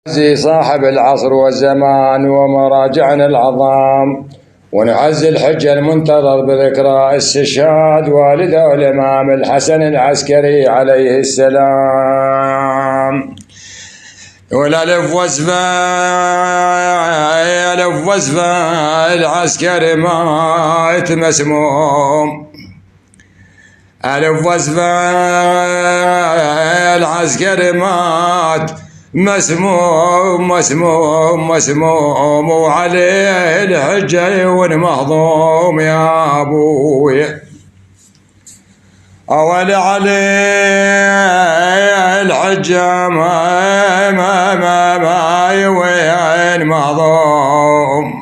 زي صاحب العصر والزمان ومراجعنا العظام، ونعزي الحجة المنتظر بذكرى استشهاد والده الإمام الحسن العسكري عليه السلام. والألف وزفة العسكري مات مسموم، ألف وزفة العسكري مات مسموم وعليه الحجة والمهضوم يا أبوي، أول عليه الحجة ما يوين مهضوم،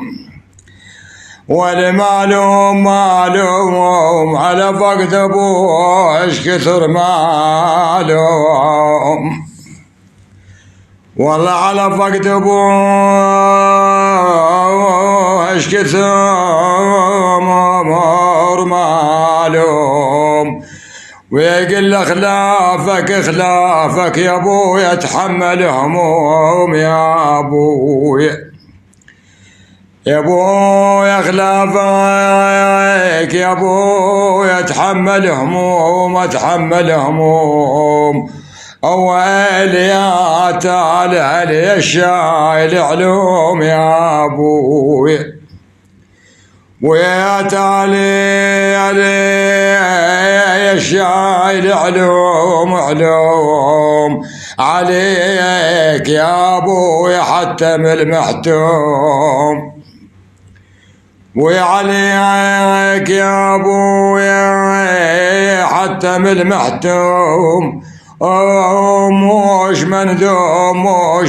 والمعلوم معلوم على فقد أبوه ايش كثر معلوم، والله على فقد أبوه ايش كثر معلوم، ويقل خلافك يا أبوي اتحمل هموم يا أبوي، يا ابوي خلافك يا ابوي اتحمل هموم، اول يا تعالى علي الشايل علوم يا ابوي، ويا تعالي علي الشايل علوم عليك يا ابوي حتى من المحتوم، ويا عليك يا ابويا حتى من المحتوم، مش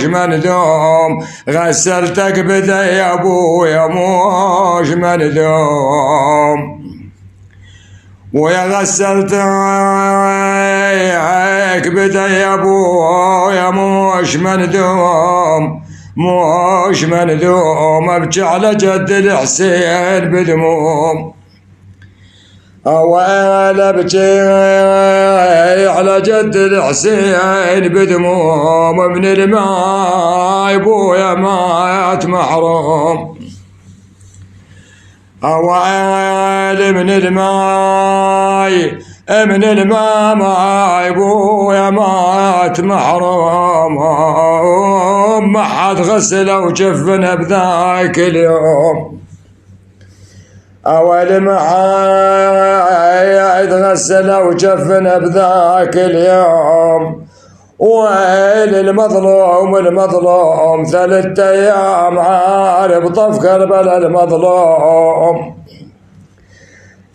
مندوم غسلتك بدا يا ابويا مش مندوم، ويا غسلتك بدا يا ابويا مش مندوم ابكي على جد الحسين بدموم، اويل ابكي على جد الحسين بدموم، من الماء ابويا مات محروم، اويل من الماء ابويا مات محروم، ما حد غسله وجفنه بذاك اليوم، اول ما حد غسله وجفنه بذاك اليوم، ويل المظلوم 3 أيام عارف طف كربلاء المظلوم،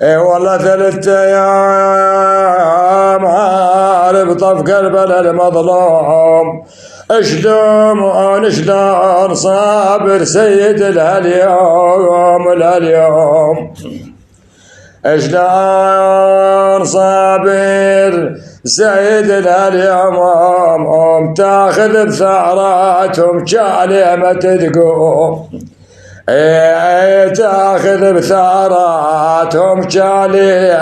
اي والله 3 أيام عارف طف كربلاء المظلوم، شلون صابر سيد الهاليوم شلون صابر سيد الهاليوم، تاخذ بثاراتهم جالي ما تقوم، تاخذ بثاراتهم جالي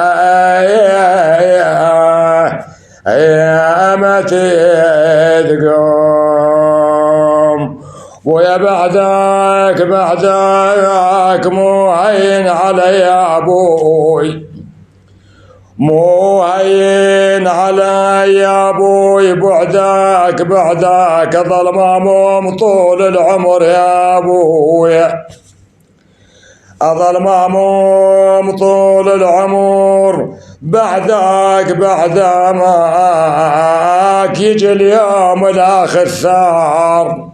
ما تقوم، ويا بعدك مو هين علي يا ابوي، مو هين علي يا ابوي، بعدك ظل ماموم طول العمر يا ابوي، أظل ماموم طول العمر، بعدك ماك يجي اليوم الاخر ثار،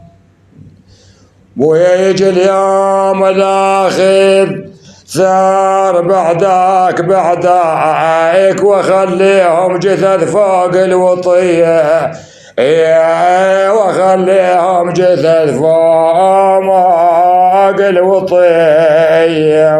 ويجي اليوم الاخر ثار، بعدك وخليهم جثث فوق الوطيه، وخليهم جثث فوق الوطيه.